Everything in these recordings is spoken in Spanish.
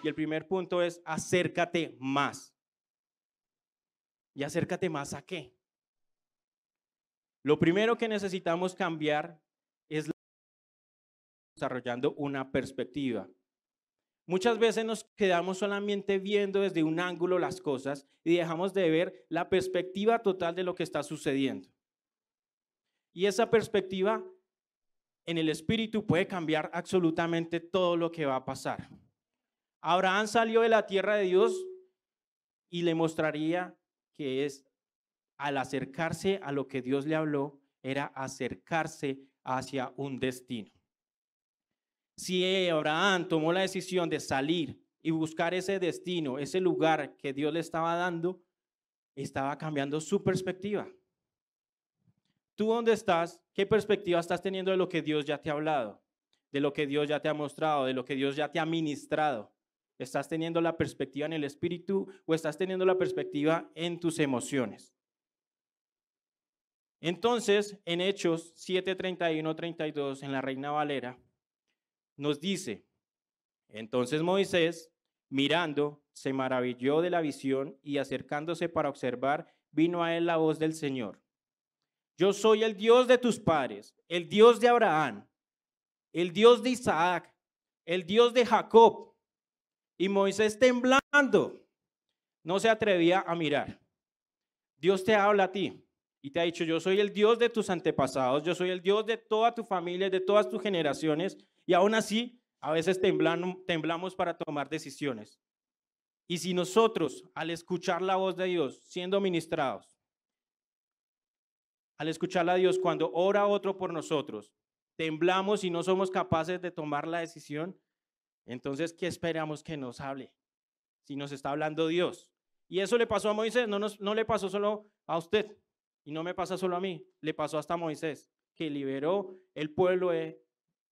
Y el primer punto es acércate más. ¿Y acércate más a qué? Lo primero que necesitamos cambiar es desarrollando una perspectiva. Muchas veces nos quedamos solamente viendo desde un ángulo las cosas y dejamos de ver la perspectiva total de lo que está sucediendo. Y esa perspectiva en el espíritu puede cambiar absolutamente todo lo que va a pasar. Abraham salió de la tierra de Dios y le mostraría que es al acercarse a lo que Dios le habló, era acercarse hacia un destino. Si Abraham tomó la decisión de salir y buscar ese destino, ese lugar que Dios le estaba dando, estaba cambiando su perspectiva. ¿Tú dónde estás? ¿Qué perspectiva estás teniendo de lo que Dios ya te ha hablado? De lo que Dios ya te ha mostrado, de lo que Dios ya te ha ministrado. ¿Estás teniendo la perspectiva en el espíritu o estás teniendo la perspectiva en tus emociones? Entonces, en Hechos 7:31-32, en la Reina Valera, nos dice: entonces Moisés, mirando, se maravilló de la visión y acercándose para observar, vino a él la voz del Señor. Yo soy el Dios de tus padres, el Dios de Abraham, el Dios de Isaac, el Dios de Jacob. Y Moisés, temblando, no se atrevía a mirar. Dios te habla a ti y te ha dicho: yo soy el Dios de tus antepasados, yo soy el Dios de toda tu familia, de todas tus generaciones, y aún así a veces temblamos para tomar decisiones. Y si nosotros, al escuchar la voz de Dios, siendo ministrados, al escuchar a Dios cuando ora otro por nosotros, temblamos y no somos capaces de tomar la decisión, entonces, ¿qué esperamos que nos hable? Si nos está hablando Dios. Y eso le pasó a Moisés, no le pasó solo a usted, y no me pasa solo a mí, le pasó hasta a Moisés, que liberó el pueblo de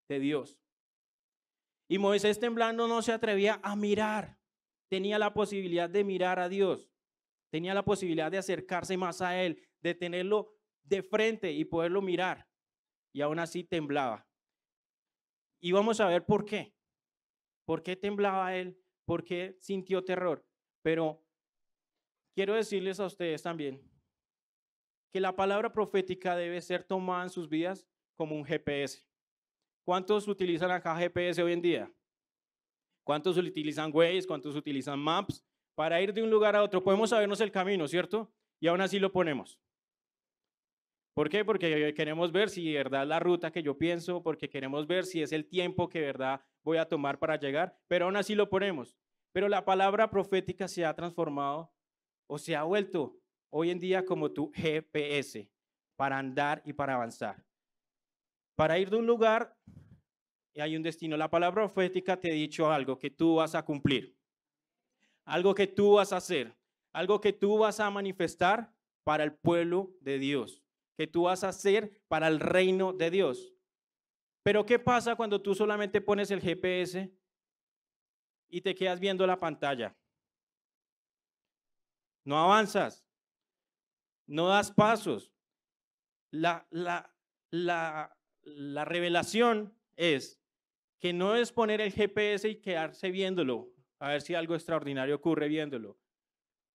Dios. Y Moisés, temblando, no se atrevía a mirar. Tenía la posibilidad de mirar a Dios, tenía la posibilidad de acercarse más a Él, de tenerlo de frente y poderlo mirar, y aún así temblaba. Y vamos a ver por qué. ¿Por qué temblaba él? ¿Por qué sintió terror? Pero quiero decirles a ustedes también que la palabra profética debe ser tomada en sus vidas como un GPS. ¿Cuántos utilizan acá GPS hoy en día? ¿Cuántos utilizan Waze? ¿Cuántos utilizan Maps? Para ir de un lugar a otro podemos sabernos el camino, ¿cierto? Y aún así lo ponemos. ¿Por qué? Porque queremos ver si de verdad es la ruta que yo pienso, porque queremos ver si es el tiempo que de verdad voy a tomar para llegar, pero aún así lo ponemos. Pero la palabra profética se ha transformado o se ha vuelto hoy en día como tu GPS para andar y para avanzar. Para ir de un lugar hay un destino. La palabra profética te ha dicho algo que tú vas a cumplir, algo que tú vas a hacer, algo que tú vas a manifestar para el pueblo de Dios, que tú vas a hacer para el reino de Dios. Pero ¿qué pasa cuando tú solamente pones el GPS y te quedas viendo la pantalla? No avanzas, no das pasos. La revelación es que no es poner el GPS y quedarse viéndolo, a ver si algo extraordinario ocurre viéndolo.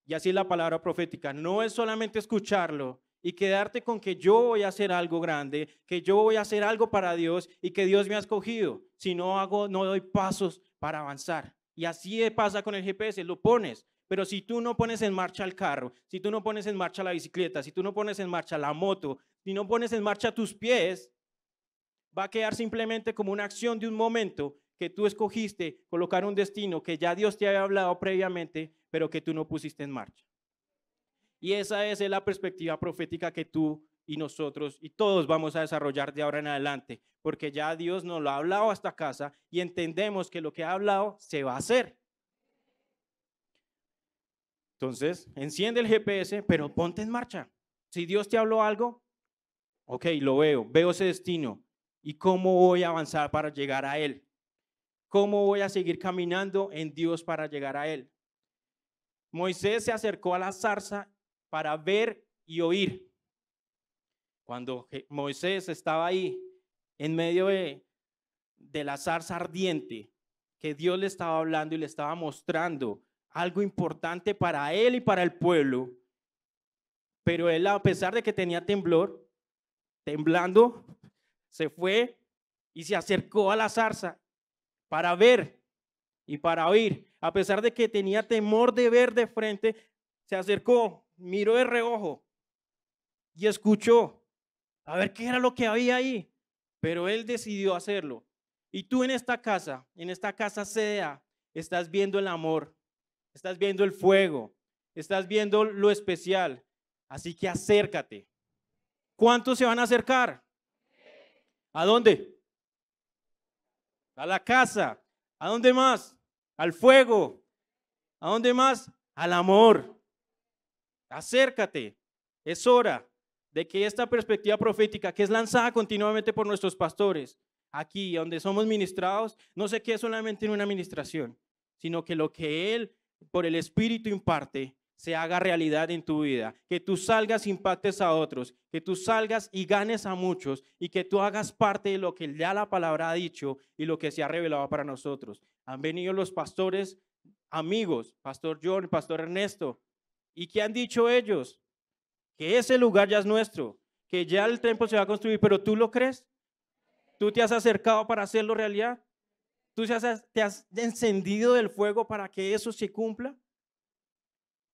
Y así es la palabra profética. No es solamente escucharlo y quedarte con que yo voy a hacer algo grande, que yo voy a hacer algo para Dios y que Dios me ha escogido. Si no hago, no doy pasos para avanzar. Y así pasa con el GPS, lo pones. Pero si tú no pones en marcha el carro, si tú no pones en marcha la bicicleta, si tú no pones en marcha la moto, si no pones en marcha tus pies, va a quedar simplemente como una acción de un momento que tú escogiste colocar un destino que ya Dios te había hablado previamente, pero que tú no pusiste en marcha. Y esa es la perspectiva profética que tú y nosotros y todos vamos a desarrollar de ahora en adelante, porque ya Dios nos lo ha hablado hasta casa y entendemos que lo que ha hablado se va a hacer. Entonces, enciende el GPS, pero ponte en marcha. Si Dios te habló algo, ok, lo veo ese destino. ¿Y cómo voy a avanzar para llegar a él? ¿Cómo voy a seguir caminando en Dios para llegar a él? Moisés se acercó a la zarza para ver y oír. Cuando Moisés estaba ahí en medio de la zarza ardiente, que Dios le estaba hablando y le estaba mostrando algo importante para él y para el pueblo. Pero él, a pesar de que tenía temblor, temblando, se fue y se acercó a la zarza para ver y para oír. A pesar de que tenía temor de ver de frente, se acercó, miró de reojo y escuchó a ver qué era lo que había ahí. Pero él decidió hacerlo. Y tú en esta casa CDA, estás viendo el amor, estás viendo el fuego, estás viendo lo especial. Así que acércate. ¿Cuántos se van a acercar? ¿A dónde? A la casa. ¿A dónde más? Al fuego. ¿A dónde más? Al amor. Acércate. Es hora de que esta perspectiva profética que es lanzada continuamente por nuestros pastores, aquí donde somos ministrados, no se quede solamente en una administración, sino que lo que Él por el Espíritu imparte se haga realidad en tu vida, que tú salgas e impactes a otros, que tú salgas y ganes a muchos y que tú hagas parte de lo que ya la palabra ha dicho y lo que se ha revelado para nosotros. Han venido los pastores amigos, Pastor John, Pastor Ernesto, ¿y qué han dicho ellos? Que ese lugar ya es nuestro, que ya el templo se va a construir, pero ¿tú lo crees? ¿Tú te has acercado para hacerlo realidad? ¿Tú te has encendido del fuego para que eso se cumpla?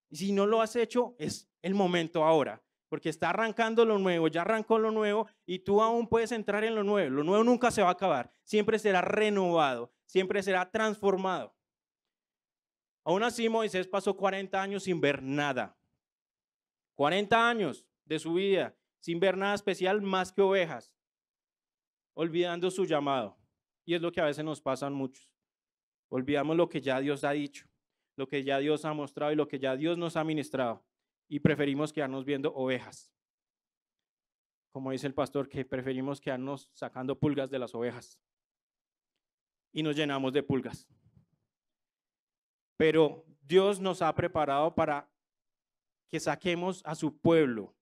Y si no lo has hecho, es el momento ahora, porque está arrancando lo nuevo, ya arrancó lo nuevo y tú aún puedes entrar en lo nuevo. Lo nuevo nunca se va a acabar, siempre será renovado, siempre será transformado. Aún así, Moisés pasó 40 años sin ver nada. 40 años de su vida sin ver nada especial más que ovejas, olvidando su llamado. Y es lo que a veces nos pasa a muchos. Olvidamos lo que ya Dios ha dicho, lo que ya Dios ha mostrado y lo que ya Dios nos ha ministrado. Y preferimos quedarnos viendo ovejas. Como dice el pastor, que preferimos quedarnos sacando pulgas de las ovejas. Y nos llenamos de pulgas. Pero Dios nos ha preparado para que saquemos a su pueblo.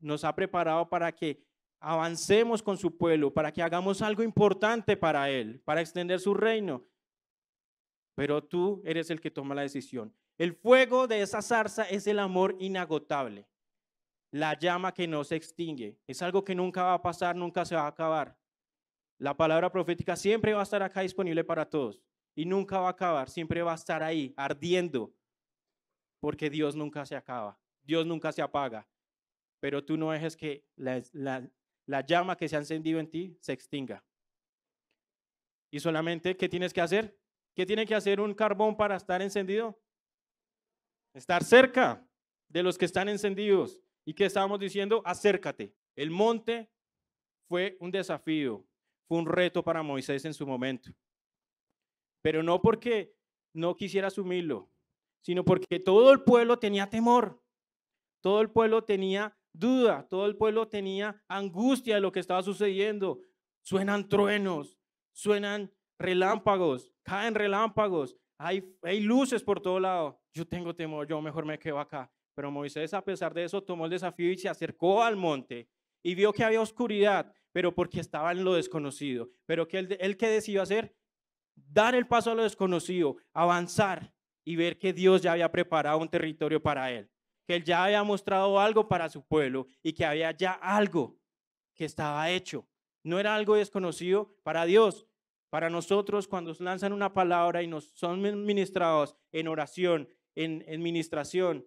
Nos ha preparado para que avancemos con su pueblo, para que hagamos algo importante para Él, para extender su reino. Pero tú eres el que toma la decisión. El fuego de esa zarza es el amor inagotable, la llama que no se extingue. Es algo que nunca va a pasar, nunca se va a acabar. La palabra profética siempre va a estar acá disponible para todos y nunca va a acabar, siempre va a estar ahí ardiendo, porque Dios nunca se acaba, Dios nunca se apaga. Pero tú no dejes que la llama que se ha encendido en ti se extinga. Y solamente, ¿qué tienes que hacer? ¿Qué tiene que hacer un carbón para estar encendido? Estar cerca de los que están encendidos. ¿Y qué estábamos diciendo? Acércate. El monte fue un desafío, fue un reto para Moisés en su momento. Pero no porque no quisiera asumirlo, sino porque todo el pueblo tenía temor. Todo el pueblo tenía duda, todo el pueblo tenía angustia de lo que estaba sucediendo. Suenan truenos, suenan relámpagos, caen relámpagos, hay luces por todo lado. Yo tengo temor, yo mejor me quedo acá. Pero Moisés, a pesar de eso, tomó el desafío y se acercó al monte y vio que había oscuridad, pero porque estaba en lo desconocido. Pero que él ¿qué decidió hacer? Dar el paso a lo desconocido, avanzar y ver que Dios ya había preparado un territorio para él, que él ya había mostrado algo para su pueblo y que había ya algo que estaba hecho. No era algo desconocido para Dios. Para nosotros, cuando lanzan una palabra y nos son ministrados en oración, en ministración,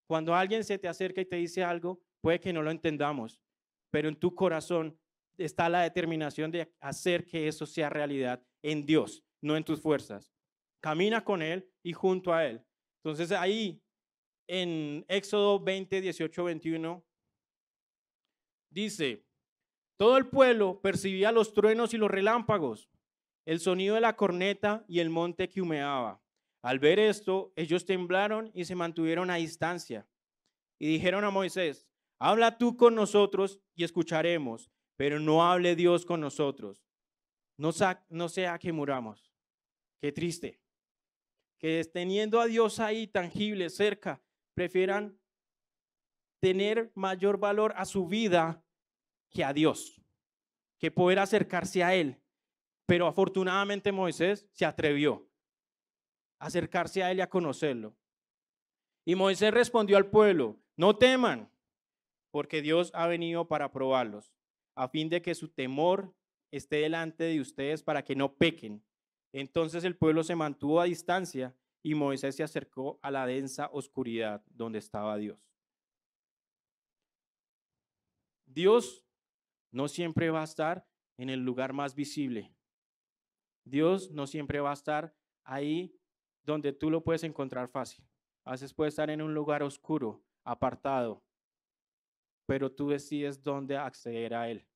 cuando alguien se te acerca y te dice algo, puede que no lo entendamos, pero en tu corazón está la determinación de hacer que eso sea realidad en Dios, no en tus fuerzas. Camina con Él y junto a Él. Entonces ahí en Éxodo 20, 18, 21, dice, todo el pueblo percibía los truenos y los relámpagos, el sonido de la corneta y el monte que humeaba. Al ver esto, ellos temblaron y se mantuvieron a distancia. Y dijeron a Moisés, habla tú con nosotros y escucharemos, pero no hable Dios con nosotros. No sea que muramos. Qué triste. Que teniendo a Dios ahí tangible, cerca, prefieran tener mayor valor a su vida que a Dios, que poder acercarse a Él. Pero afortunadamente Moisés se atrevió a acercarse a él y a conocerlo. Y Moisés respondió al pueblo: no teman, porque Dios ha venido para probarlos, a fin de que su temor esté delante de ustedes para que no pequen. Entonces el pueblo se mantuvo a distancia y Moisés se acercó a la densa oscuridad donde estaba Dios. Dios no siempre va a estar en el lugar más visible. Dios no siempre va a estar ahí donde tú lo puedes encontrar fácil. A veces puede estar en un lugar oscuro, apartado, pero tú decides dónde acceder a Él.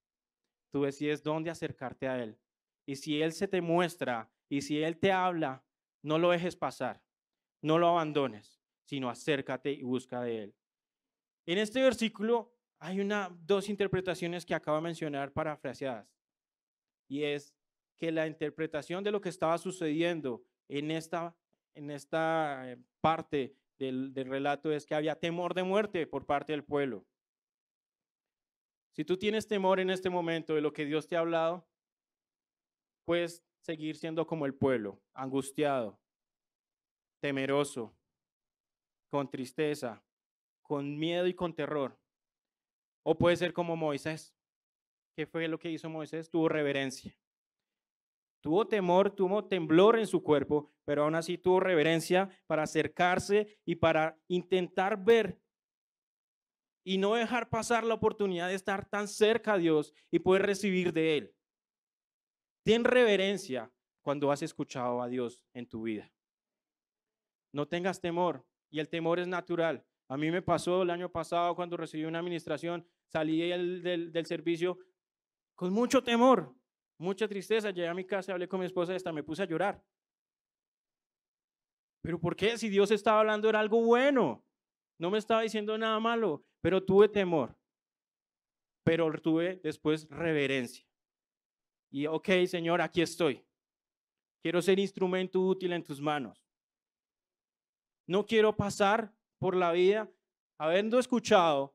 Tú decides dónde acercarte a Él. Y si Él se te muestra y si Él te habla, no lo dejes pasar, no lo abandones, sino acércate y busca de Él. En este versículo hay dos interpretaciones que acabo de mencionar parafraseadas. Y es que la interpretación de lo que estaba sucediendo en esta parte del relato es que había temor de muerte por parte del pueblo. Si tú tienes temor en este momento de lo que Dios te ha hablado, puedes seguir siendo como el pueblo, angustiado, temeroso, con tristeza, con miedo y con terror. O puede ser como Moisés. ¿Qué fue lo que hizo Moisés? Tuvo reverencia. Tuvo temor, tuvo temblor en su cuerpo, pero aún así tuvo reverencia para acercarse y para intentar ver y no dejar pasar la oportunidad de estar tan cerca a Dios y poder recibir de Él. Ten reverencia cuando has escuchado a Dios en tu vida. No tengas temor, y el temor es natural. A mí me pasó el año pasado cuando recibí una administración, salí del servicio con mucho temor, mucha tristeza. Llegué a mi casa, hablé con mi esposa y hasta me puse a llorar. ¿Pero por qué? Si Dios estaba hablando era algo bueno, no me estaba diciendo nada malo, pero tuve temor, pero tuve después reverencia. Y ok, Señor, aquí estoy. Quiero ser instrumento útil en tus manos. No quiero pasar por la vida habiendo escuchado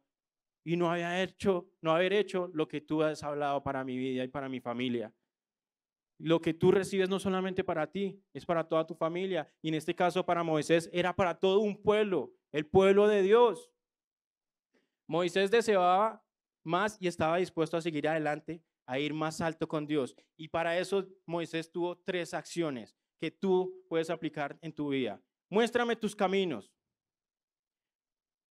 y no haber hecho lo que tú has hablado para mi vida y para mi familia. Lo que tú recibes no solamente para ti, es para toda tu familia. Y en este caso para Moisés era para todo un pueblo, el pueblo de Dios. Moisés deseaba más y estaba dispuesto a seguir adelante, a ir más alto con Dios. Y para eso Moisés tuvo 3 acciones que tú puedes aplicar en tu vida. Muéstrame tus caminos.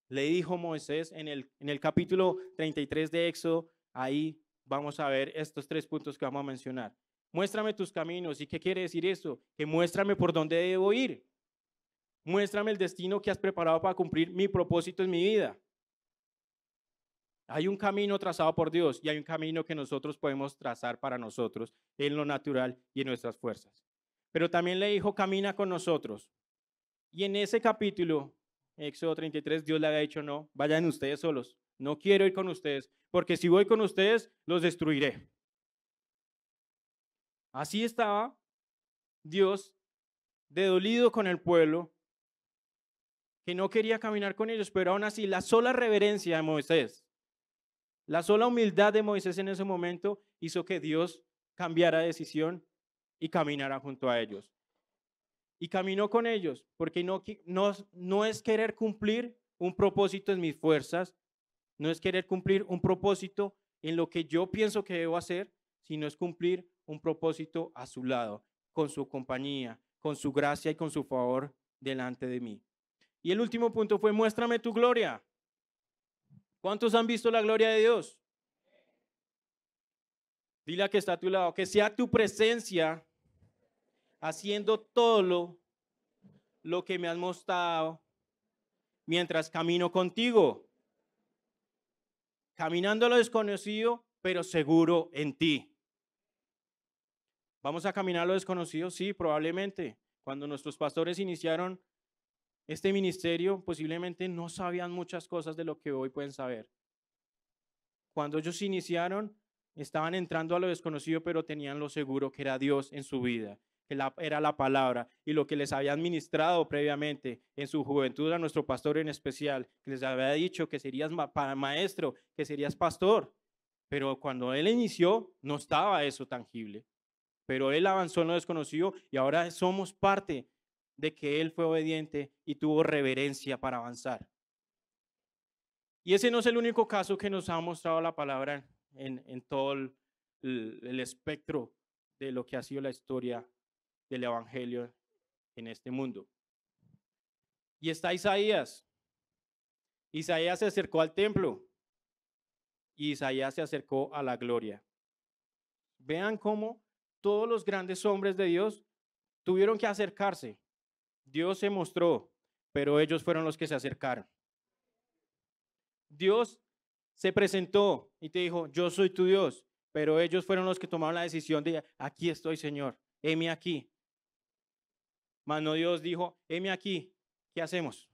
Le dijo Moisés en el capítulo 33 de Éxodo, ahí vamos a ver estos 3 puntos que vamos a mencionar. Muéstrame tus caminos. ¿Y qué quiere decir eso? Que muéstrame por dónde debo ir. Muéstrame el destino que has preparado para cumplir mi propósito en mi vida. Hay un camino trazado por Dios y hay un camino que nosotros podemos trazar para nosotros en lo natural y en nuestras fuerzas. Pero también le dijo, camina con nosotros. Y en ese capítulo, Éxodo 33, Dios le había dicho, no, vayan ustedes solos. No quiero ir con ustedes, porque si voy con ustedes, los destruiré. Así estaba Dios de dolido con el pueblo, que no quería caminar con ellos, pero aún así la sola reverencia de Moisés, la sola humildad de Moisés en ese momento hizo que Dios cambiara de decisión y caminara junto a ellos. Y caminó con ellos, porque no es querer cumplir un propósito en mis fuerzas, no es querer cumplir un propósito en lo que yo pienso que debo hacer, sino es cumplir un propósito a su lado, con su compañía, con su gracia y con su favor delante de mí. Y el último punto fue, muéstrame tu gloria. ¿Cuántos han visto la gloria de Dios? Dile a que está a tu lado, que sea tu presencia haciendo todo lo que me has mostrado mientras camino contigo. Caminando a lo desconocido, pero seguro en ti. ¿Vamos a caminar a lo desconocido? Sí, probablemente. Cuando nuestros pastores iniciaron este ministerio, posiblemente no sabían muchas cosas de lo que hoy pueden saber. Cuando ellos iniciaron, estaban entrando a lo desconocido, pero tenían lo seguro que era Dios en su vida, que era la palabra y lo que les había administrado previamente en su juventud a nuestro pastor en especial, que les había dicho que serías maestro, que serías pastor. Pero cuando él inició, no estaba eso tangible. pero él avanzó en lo desconocido y ahora somos parte de que él fue obediente y tuvo reverencia para avanzar. Y ese no es el único caso que nos ha mostrado la palabra en todo el espectro de lo que ha sido la historia del evangelio en este mundo. Y está Isaías. Isaías se acercó al templo y Isaías se acercó a la gloria. Vean cómo todos los grandes hombres de Dios tuvieron que acercarse. Dios se mostró, pero ellos fueron los que se acercaron. Dios se presentó y te dijo, yo soy tu Dios, pero ellos fueron los que tomaron la decisión de, aquí estoy, Señor, heme aquí. Mas no Dios dijo, heme aquí, ¿qué hacemos?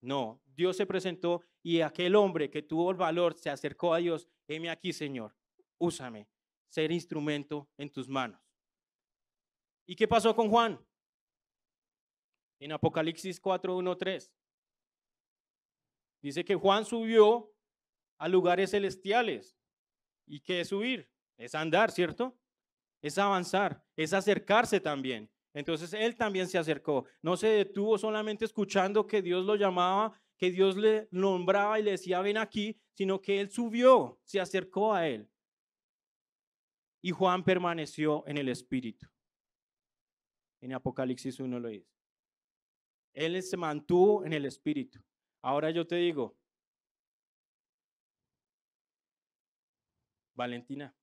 No, Dios se presentó y aquel hombre que tuvo el valor se acercó a Dios, heme aquí, Señor, úsame, ser instrumento en tus manos. ¿Y qué pasó con Juan? En Apocalipsis 4:1-3. Dice que Juan subió a lugares celestiales. ¿Y qué es subir? Es andar, ¿cierto? Es avanzar, es acercarse también. Entonces él también se acercó. No se detuvo solamente escuchando que Dios lo llamaba, que Dios le nombraba y le decía, ven aquí, sino que él subió, se acercó a él. Y Juan permaneció en el Espíritu. En Apocalipsis 1 lo dice. Él se mantuvo en el Espíritu. Ahora yo te digo, Valentina,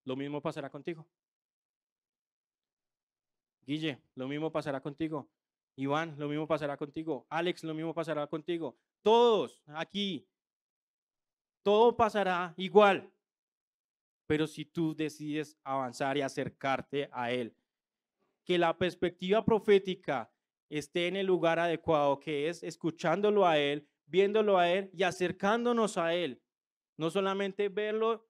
lo mismo pasará contigo. Guille, lo mismo pasará contigo. Iván, lo mismo pasará contigo. Alex, lo mismo pasará contigo. Todos aquí, todo pasará igual. Pero si tú decides avanzar y acercarte a Él, que la perspectiva profética esté en el lugar adecuado, que es escuchándolo a Él, viéndolo a Él y acercándonos a Él. No solamente verlo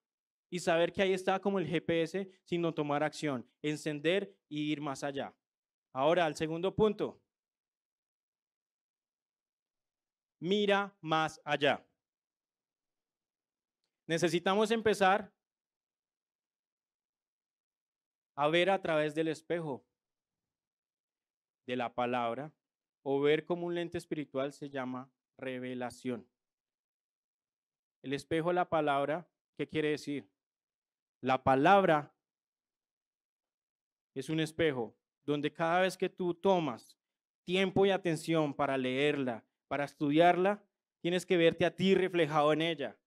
y saber que ahí está como el GPS, sino tomar acción, encender y ir más allá. Ahora, al segundo punto. Mira más allá. Necesitamos empezar a ver a través del espejo de la palabra o ver como un lente espiritual se llama revelación. El espejo de la palabra, ¿qué quiere decir? La palabra es un espejo donde cada vez que tú tomas tiempo y atención para leerla, para estudiarla, tienes que verte a ti reflejado en ella.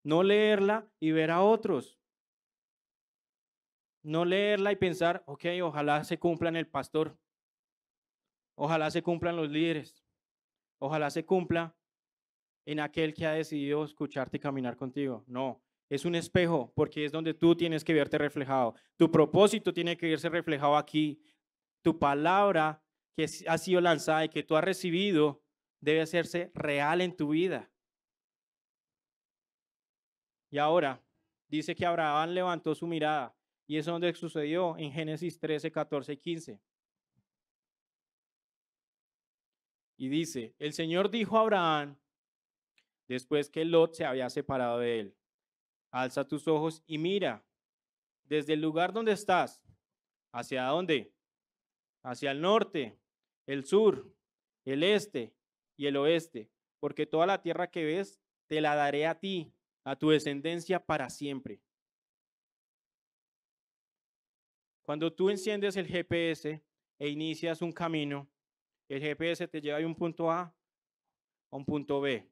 No leerla y ver a otros. No leerla y pensar, ok, ojalá se cumplan el pastor, ojalá se cumplan los líderes, ojalá se cumpla en aquel que ha decidido escucharte y caminar contigo. No, es un espejo porque es donde tú tienes que verte reflejado. Tu propósito tiene que verse reflejado aquí. Tu palabra que ha sido lanzada y que tú has recibido debe hacerse real en tu vida. Y ahora dice que Abraham levantó su mirada. ¿Y eso donde sucedió? En Génesis 13, 14 y 15. Y dice, el Señor dijo a Abraham, después que Lot se había separado de él, alza tus ojos y mira, desde el lugar donde estás, ¿hacia dónde? Hacia el norte, el sur, el este y el oeste, porque toda la tierra que ves te la daré a ti, a tu descendencia para siempre. Cuando tú enciendes el GPS e inicias un camino, el GPS te lleva de un punto A a un punto B.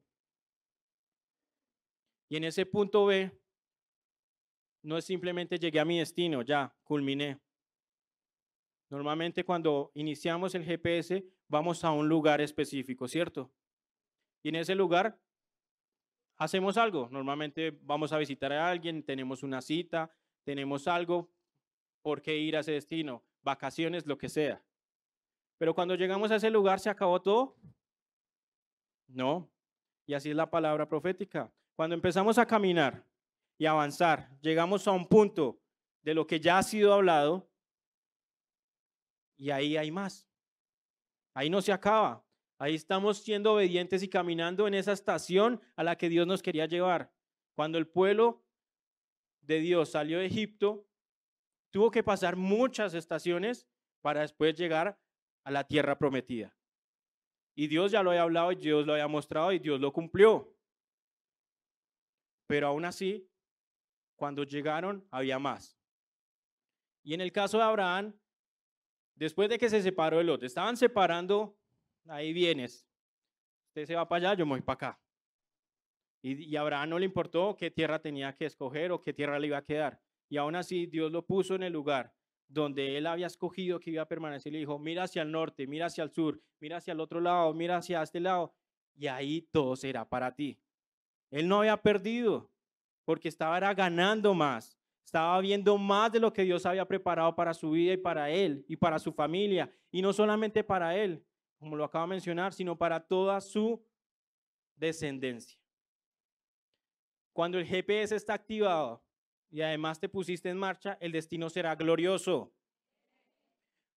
Y en ese punto B, no es simplemente llegué a mi destino, ya, culminé. Normalmente cuando iniciamos el GPS, vamos a un lugar específico, ¿cierto? Y en ese lugar hacemos algo. Normalmente vamos a visitar a alguien, tenemos una cita, tenemos algo por qué ir a ese destino, vacaciones, lo que sea. Pero cuando llegamos a ese lugar, ¿se acabó todo? No. Y así es la palabra profética. Cuando empezamos a caminar y avanzar, llegamos a un punto de lo que ya ha sido hablado y ahí hay más. Ahí no se acaba. Ahí estamos siendo obedientes y caminando en esa estación a la que Dios nos quería llevar. Cuando el pueblo de Dios salió de Egipto, Tuvo que pasar muchas estaciones para después llegar a la tierra prometida. Y Dios ya lo había hablado y Dios lo había mostrado y Dios lo cumplió. Pero aún así, cuando llegaron, había más. Y en el caso de Abraham, después de que se separó de Lot, estaban separando, ahí vienes, usted se va para allá, yo me voy para acá. Y a Abraham no le importó qué tierra tenía que escoger o qué tierra le iba a quedar. Y aún así Dios lo puso en el lugar donde él había escogido que iba a permanecer. Le dijo, mira hacia el norte, mira hacia el sur, mira hacia el otro lado, mira hacia este lado. Y ahí todo será para ti. Él no había perdido porque estaba ganando más. Estaba viendo más de lo que Dios había preparado para su vida y para él y para su familia. Y no solamente para él, como lo acabo de mencionar, sino para toda su descendencia. Cuando el GPS está activado y además te pusiste en marcha, el destino será glorioso.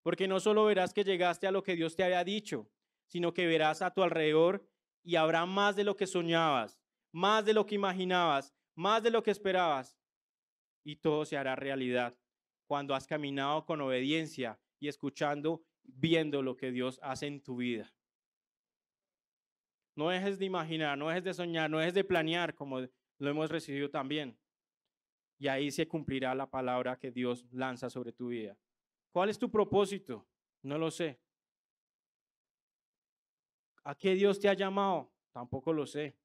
Porque no solo verás que llegaste a lo que Dios te había dicho, sino que verás a tu alrededor y habrá más de lo que soñabas, más de lo que imaginabas, más de lo que esperabas. Y todo se hará realidad cuando has caminado con obediencia y escuchando, viendo lo que Dios hace en tu vida. No dejes de imaginar, no dejes de soñar, no dejes de planear como lo hemos recibido también. Y ahí se cumplirá la palabra que Dios lanza sobre tu vida. ¿Cuál es tu propósito? No lo sé. ¿A qué Dios te ha llamado? Tampoco lo sé.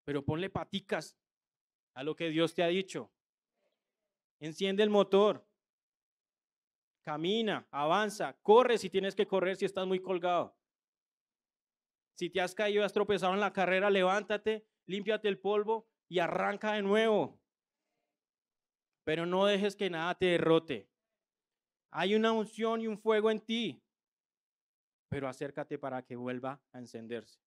Pero ponle paticas a lo que Dios te ha dicho. Enciende el motor. Camina, avanza, corre si tienes que correr, si estás muy colgado. Si te has caído, has tropezado en la carrera, levántate, límpiate el polvo y arranca de nuevo. Pero no dejes que nada te derrote. Hay una unción y un fuego en ti, pero acércate para que vuelva a encenderse.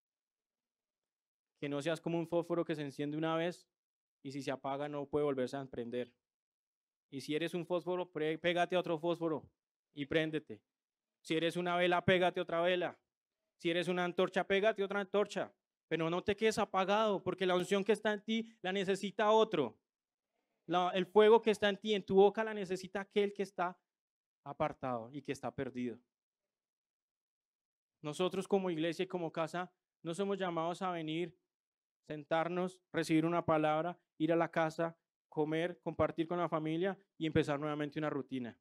Que no seas como un fósforo que se enciende una vez y si se apaga no puede volverse a prender. Y si eres un fósforo, pégate a otro fósforo y préndete. Si eres una vela, pégate otra vela. Si eres una antorcha, pégate otra antorcha. Pero no te quedes apagado, porque la unción que está en ti la necesita otro. El fuego que está en ti, en tu boca, la necesita aquel que está apartado y que está perdido. Nosotros como iglesia y como casa no somos llamados a venir, sentarnos, recibir una palabra, ir a la casa, comer, compartir con la familia y empezar nuevamente una rutina.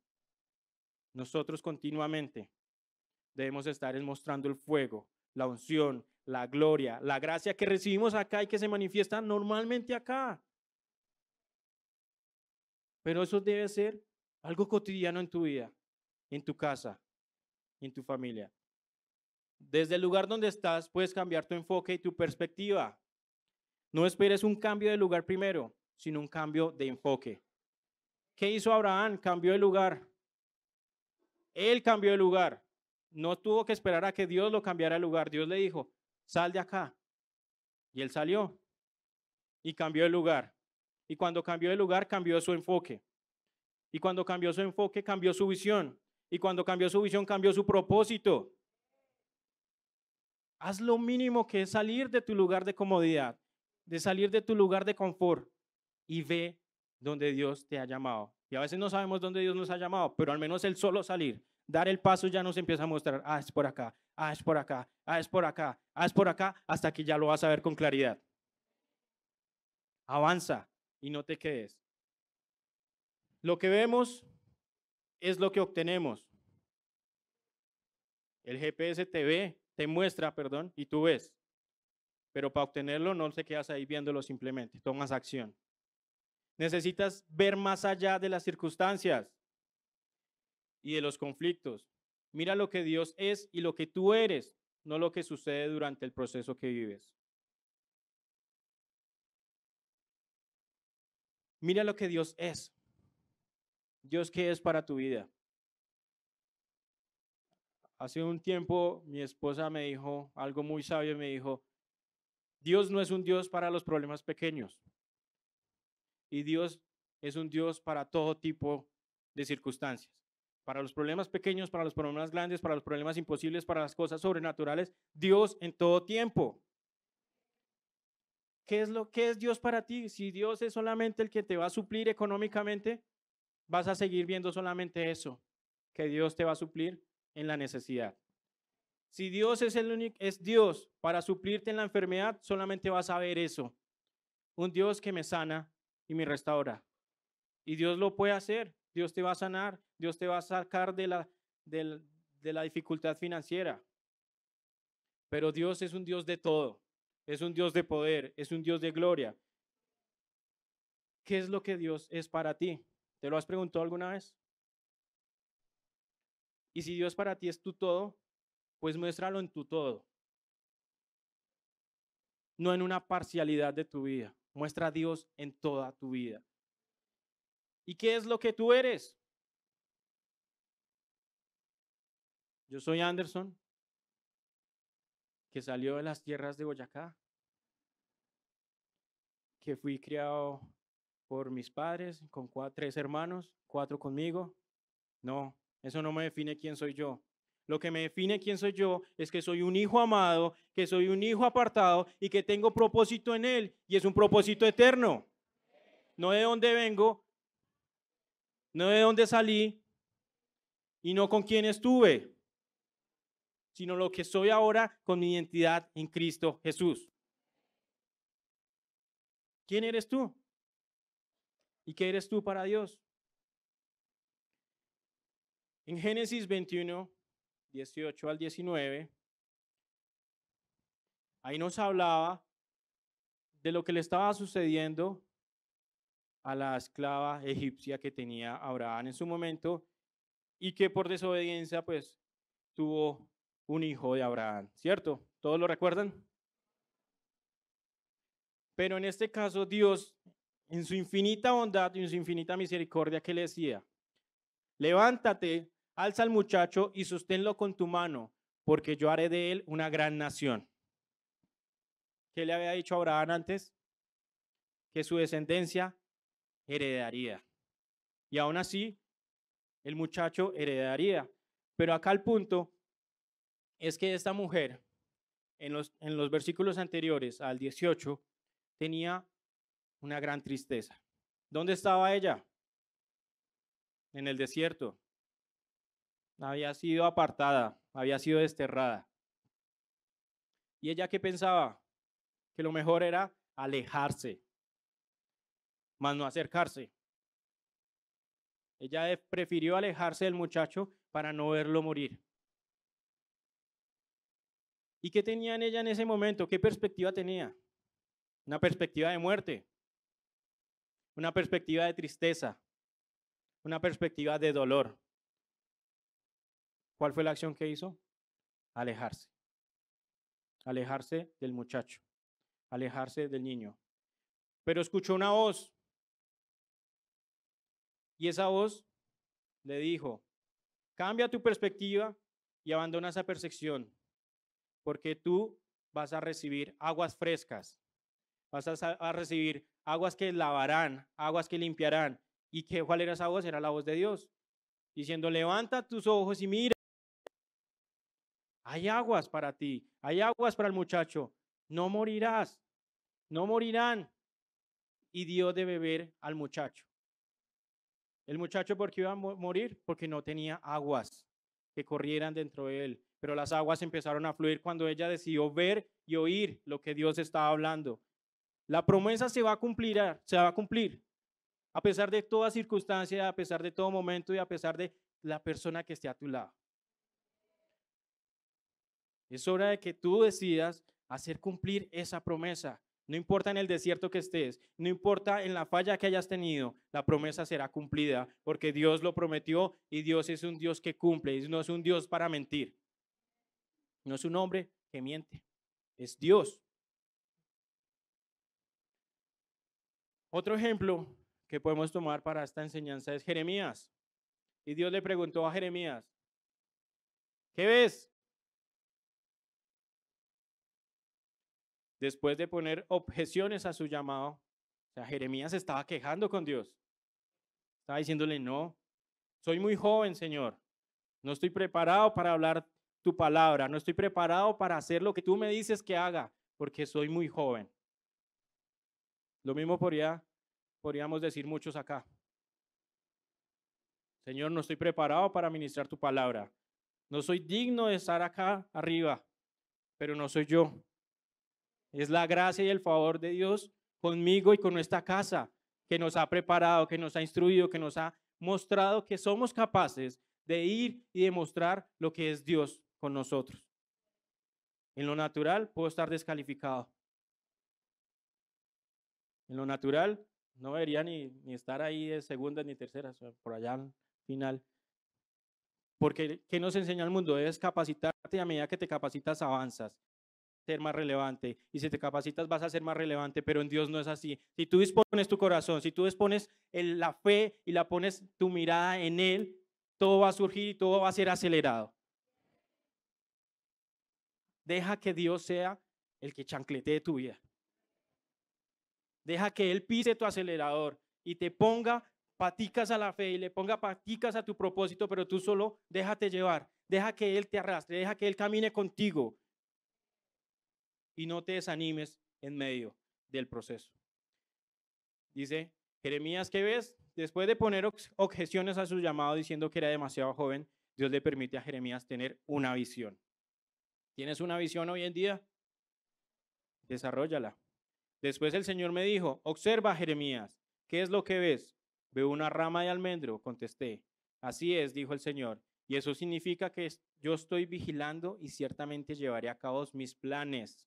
Nosotros continuamente debemos estar mostrando el fuego, la unción, la gloria, la gracia que recibimos acá y que se manifiesta normalmente acá. Pero eso debe ser algo cotidiano en tu vida, en tu casa, en tu familia. Desde el lugar donde estás puedes cambiar tu enfoque y tu perspectiva. No esperes un cambio de lugar primero, sino un cambio de enfoque. ¿Qué hizo Abraham? Cambió de lugar. Él cambió de lugar. No tuvo que esperar a que Dios lo cambiara de lugar. Dios le dijo, sal de acá. Y él salió y cambió de lugar. Y cuando cambió de lugar, cambió su enfoque. Y cuando cambió su enfoque, cambió su visión. Y cuando cambió su visión, cambió su propósito. Haz lo mínimo que es salir de tu lugar de comodidad, de salir de tu lugar de confort y ve donde Dios te ha llamado. Y a veces no sabemos dónde Dios nos ha llamado, pero al menos el solo salir, dar el paso ya nos empieza a mostrar, es por acá, es por acá, es por acá, es por acá, hasta que ya lo vas a ver con claridad. Avanza y no te quedes. Lo que vemos es lo que obtenemos. El GPS te ve, te muestra, perdón, y tú ves. Pero para obtenerlo no te quedas ahí viéndolo simplemente, tomas acción. Necesitas ver más allá de las circunstancias y de los conflictos. Mira lo que Dios es y lo que tú eres, no lo que sucede durante el proceso que vives. Mira lo que Dios es. Dios, ¿qué es para tu vida? Hace un tiempo mi esposa me dijo algo muy sabio, me dijo, Dios no es un Dios para los problemas pequeños. Y Dios es un Dios para todo tipo de circunstancias. Para los problemas pequeños, para los problemas grandes, para los problemas imposibles, para las cosas sobrenaturales, Dios en todo tiempo. ¿Qué es Dios para ti? Si Dios es solamente el que te va a suplir económicamente, vas a seguir viendo solamente eso, que Dios te va a suplir en la necesidad. Si Dios es el único, es Dios para suplirte en la enfermedad, solamente vas a ver eso. Un Dios que me sana y me restaura. Y Dios lo puede hacer. Dios te va a sanar. Dios te va a sacar de la dificultad financiera. Pero Dios es un Dios de todo. Es un Dios de poder. Es un Dios de gloria. ¿Qué es lo que Dios es para ti? ¿Te lo has preguntado alguna vez? Y si Dios para ti es tu todo, pues muéstralo en tu todo. No en una parcialidad de tu vida. Muestra a Dios en toda tu vida. ¿Y qué es lo que tú eres? Yo soy Anderson, que salió de las tierras de Boyacá, que fui criado por mis padres, con 3 hermanos, 4 conmigo. No, eso no me define quién soy yo. Lo que me define quién soy yo es que soy un hijo amado, que soy un hijo apartado y que tengo propósito en Él, y es un propósito eterno. No de dónde vengo, no de dónde salí y no con quién estuve, sino lo que soy ahora con mi identidad en Cristo Jesús. ¿Quién eres tú? ¿Y qué eres tú para Dios? En Génesis 21, 18 al 19, ahí nos hablaba de lo que le estaba sucediendo a la esclava egipcia que tenía Abraham en su momento y que por desobediencia pues tuvo un hijo de Abraham, ¿cierto? ¿Todos lo recuerdan? Pero en este caso Dios, en su infinita bondad y en su infinita misericordia, ¿qué le decía? Levántate, alza al muchacho y sosténlo con tu mano, porque yo haré de él una gran nación. ¿Qué le había dicho a Abraham antes? Que su descendencia heredaría. Y aún así, el muchacho heredaría. Pero acá el punto es que esta mujer, en los versículos anteriores al 18, tenía una gran tristeza. ¿Dónde estaba ella? En el desierto. Había sido apartada, había sido desterrada. ¿Y ella qué pensaba? Que lo mejor era alejarse, más no acercarse. Ella prefirió alejarse del muchacho para no verlo morir. ¿Y qué tenía en ella en ese momento? ¿Qué perspectiva tenía? Una perspectiva de muerte, una perspectiva de tristeza, una perspectiva de dolor. ¿Cuál fue la acción que hizo? Alejarse. Alejarse del muchacho, alejarse del niño. Pero escuchó una voz y esa voz le dijo, cambia tu perspectiva y abandona esa percepción, porque tú vas a recibir aguas frescas, vas a recibir aguas que lavarán, aguas que limpiarán. ¿Y cuál era esa voz? Era la voz de Dios, diciendo, levanta tus ojos y mira, hay aguas para ti, hay aguas para el muchacho, no morirás, no morirán. Y dio de beber al muchacho. El muchacho, ¿por qué iba a morir? Porque no tenía aguas que corrieran dentro de él. Pero las aguas empezaron a fluir cuando ella decidió ver y oír lo que Dios estaba hablando. La promesa se va a cumplir, a pesar de toda circunstancia, a pesar de todo momento y a pesar de la persona que esté a tu lado. Es hora de que tú decidas hacer cumplir esa promesa. No importa en el desierto que estés, no importa en la falla que hayas tenido, la promesa será cumplida porque Dios lo prometió y Dios es un Dios que cumple, y no es un Dios para mentir. No es un hombre que miente, es Dios. Otro ejemplo que podemos tomar para esta enseñanza es Jeremías. Y Dios le preguntó a Jeremías, ¿qué ves? Después de poner objeciones a su llamado, o sea, Jeremías estaba quejando con Dios. Estaba diciéndole, no, soy muy joven, Señor. No estoy preparado para hablar tu palabra. No estoy preparado para hacer lo que tú me dices que haga, porque soy muy joven. Lo mismo podríamos decir muchos acá. Señor, no estoy preparado para ministrar tu palabra. No soy digno de estar acá arriba, pero no soy yo. Es la gracia y el favor de Dios conmigo y con nuestra casa, que nos ha preparado, que nos ha instruido, que nos ha mostrado que somos capaces de ir y demostrar lo que es Dios con nosotros. En lo natural puedo estar descalificado. En lo natural no debería ni estar ahí de segundas ni terceras, por allá al final. Porque, ¿qué nos enseña el mundo? Debes capacitarte y a medida que te capacitas avanzas, ser más relevante. Y si te capacitas vas a ser más relevante, pero en Dios no es así. Si tú dispones tu corazón, si tú dispones la fe y la pones tu mirada en Él, todo va a surgir y todo va a ser acelerado. Deja que Dios sea el que chancletee tu vida. Deja que Él pise tu acelerador y te ponga paticas a la fe y le ponga paticas a tu propósito, pero tú solo déjate llevar. Deja que Él te arrastre, deja que Él camine contigo y no te desanimes en medio del proceso. Dice Jeremías, ¿qué ves? Después de poner objeciones a su llamado diciendo que era demasiado joven, Dios le permite a Jeremías tener una visión. ¿Tienes una visión hoy en día? Desarróllala. Después el Señor me dijo, observa, Jeremías, ¿qué es lo que ves? Veo una rama de almendro, contesté. Así es, dijo el Señor, y eso significa que yo estoy vigilando y ciertamente llevaré a cabo mis planes.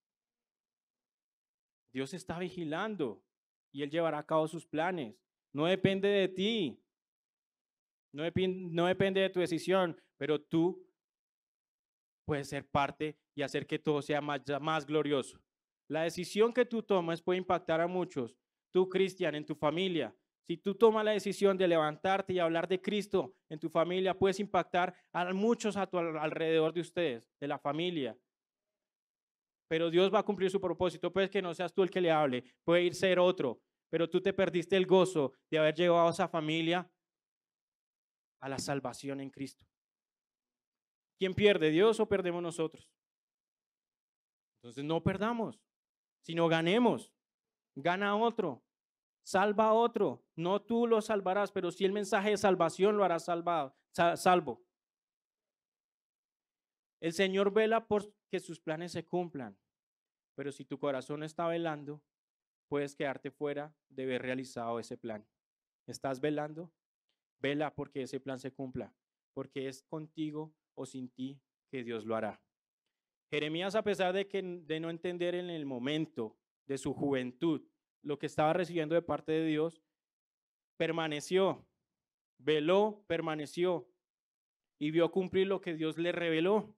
Dios está vigilando y Él llevará a cabo sus planes. No depende de ti, no depende de tu decisión, pero tú puedes ser parte y hacer que todo sea más glorioso. La decisión que tú tomas puede impactar a muchos. Tú, Cristian, en tu familia. Si tú tomas la decisión de levantarte y hablar de Cristo en tu familia, puedes impactar a muchos a tu alrededor de ustedes, de la familia. Pero Dios va a cumplir su propósito. Puede que no seas tú el que le hable, puede ir ser otro, pero tú te perdiste el gozo de haber llevado a esa familia a la salvación en Cristo. ¿Quién pierde, Dios o perdemos nosotros? Entonces no perdamos, sino ganemos. Gana a otro, salva a otro. No tú lo salvarás, pero sí el mensaje de salvación lo hará salvo. El Señor vela por que sus planes se cumplan, pero si tu corazón está velando, puedes quedarte fuera de haber realizado ese plan. ¿Estás velando? Vela porque ese plan se cumpla, porque es contigo o sin ti que Dios lo hará. Jeremías, a pesar de no entender en el momento de su juventud lo que estaba recibiendo de parte de Dios, permaneció, veló, permaneció y vio cumplir lo que Dios le reveló.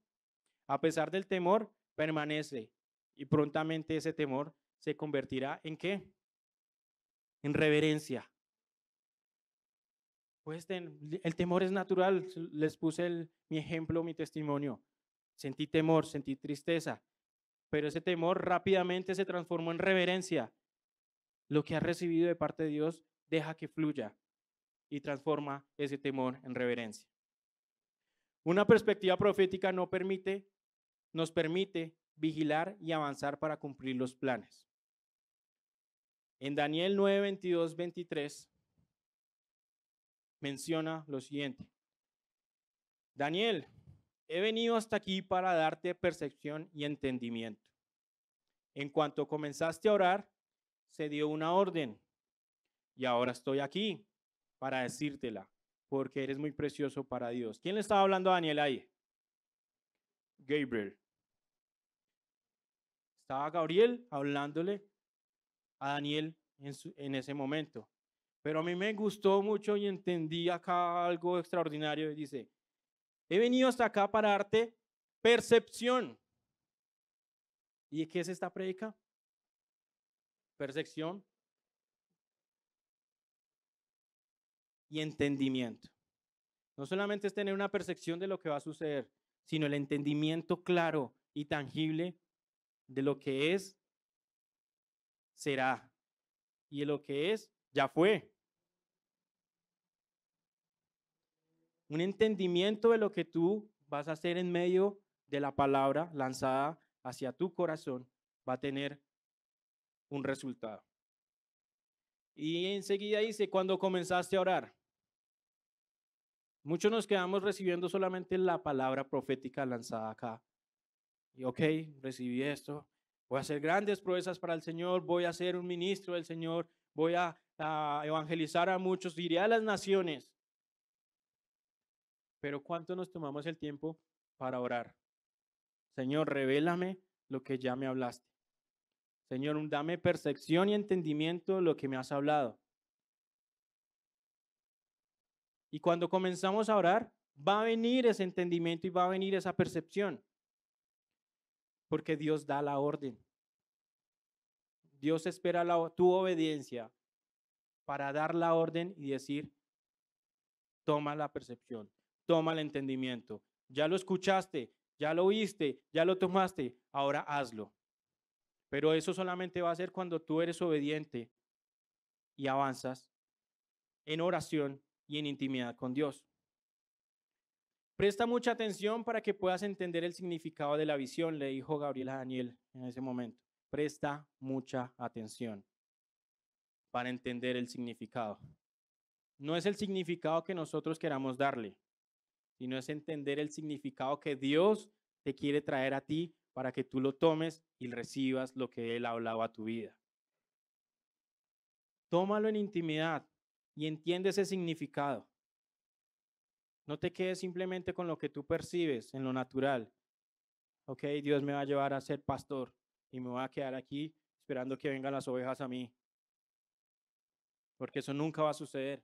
A pesar del temor, permanece y prontamente ese temor se convertirá ¿en qué? En reverencia. Pues el temor es natural, les puse mi ejemplo, mi testimonio. Sentí temor, sentí tristeza, pero ese temor rápidamente se transformó en reverencia. Lo que has recibido de parte de Dios, deja que fluya y transforma ese temor en reverencia. Una perspectiva profética nos permite vigilar y avanzar para cumplir los planes. En Daniel 9, 22, 23 menciona lo siguiente. Daniel, he venido hasta aquí para darte percepción y entendimiento. En cuanto comenzaste a orar, se dio una orden y ahora estoy aquí para decírtela, porque eres muy precioso para Dios. ¿Quién le estaba hablando a Daniel ahí? Gabriel. Estaba Gabriel hablándole a Daniel en ese momento. Pero a mí me gustó mucho y entendí acá algo extraordinario. Y dice, he venido hasta acá para darte percepción. ¿Y qué es esta prédica? Percepción y entendimiento. No solamente es tener una percepción de lo que va a suceder, sino el entendimiento claro y tangible de lo que es, será. Y de lo que es, ya fue. Un entendimiento de lo que tú vas a hacer en medio de la palabra lanzada hacia tu corazón va a tener un resultado. Y enseguida dice, cuando comenzaste a orar. Muchos nos quedamos recibiendo solamente la palabra profética lanzada acá. Y ok, recibí esto, voy a hacer grandes proezas para el Señor, voy a ser un ministro del Señor, voy a evangelizar a muchos, iré a las naciones. Pero ¿cuánto nos tomamos el tiempo para orar? Señor, revélame lo que ya me hablaste. Señor, dame percepción y entendimiento de lo que me has hablado. Y cuando comenzamos a orar, va a venir ese entendimiento y va a venir esa percepción. Porque Dios da la orden. Dios espera tu obediencia para dar la orden y decir, toma la percepción, toma el entendimiento. Ya lo escuchaste, ya lo oíste, ya lo tomaste, ahora hazlo. Pero eso solamente va a ser cuando tú eres obediente y avanzas en oración y en intimidad con Dios. Presta mucha atención para que puedas entender el significado de la visión, le dijo Gabriel a Daniel en ese momento. Presta mucha atención para entender el significado. No es el significado que nosotros queramos darle, sino es entender el significado que Dios te quiere traer a ti para que tú lo tomes y recibas lo que Él ha hablado a tu vida. Tómalo en intimidad y entiende ese significado. No te quedes simplemente con lo que tú percibes en lo natural. Ok, Dios me va a llevar a ser pastor y me voy a quedar aquí esperando que vengan las ovejas a mí. Porque eso nunca va a suceder.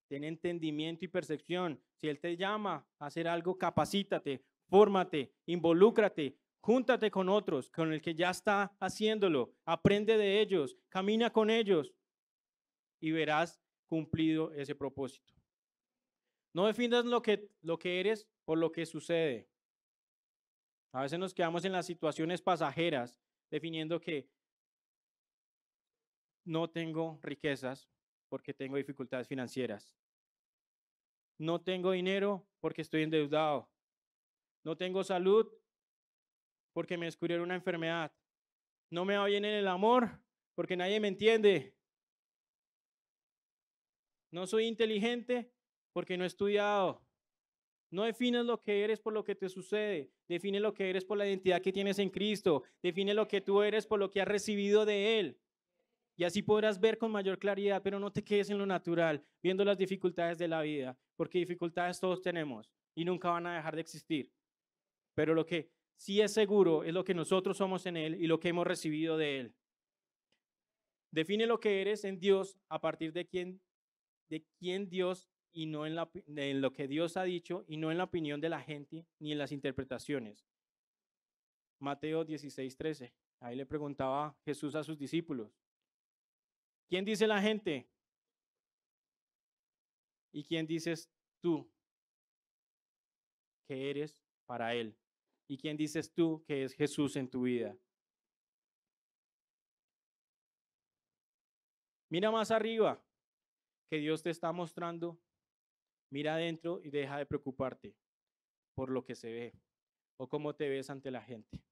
Ten entendimiento y percepción. Si Él te llama a hacer algo, capacítate, fórmate, involúcrate, júntate con otros, con el que ya está haciéndolo, aprende de ellos, camina con ellos y verás cumplido ese propósito. No definas lo que eres por lo que sucede. A veces nos quedamos en las situaciones pasajeras definiendo que no tengo riquezas porque tengo dificultades financieras. No tengo dinero porque estoy endeudado. No tengo salud porque me descubrieron una enfermedad. No me va bien en el amor porque nadie me entiende. No soy inteligente porque no he estudiado. No defines lo que eres por lo que te sucede. Define lo que eres por la identidad que tienes en Cristo. Define lo que tú eres por lo que has recibido de Él. Y así podrás ver con mayor claridad, pero no te quedes en lo natural, viendo las dificultades de la vida, porque dificultades todos tenemos y nunca van a dejar de existir. Pero lo que sí es seguro es lo que nosotros somos en Él y lo que hemos recibido de Él. Define lo que eres en Dios a partir de quién Dios y no en lo que Dios ha dicho y no en la opinión de la gente ni en las interpretaciones. Mateo 16:13. Ahí le preguntaba Jesús a sus discípulos. ¿Quién dice la gente? ¿Y quién dices tú que eres para Él? ¿Y quién dices tú que es Jesús en tu vida? Mira más arriba, que Dios te está mostrando. Mira adentro y deja de preocuparte por lo que se ve o cómo te ves ante la gente.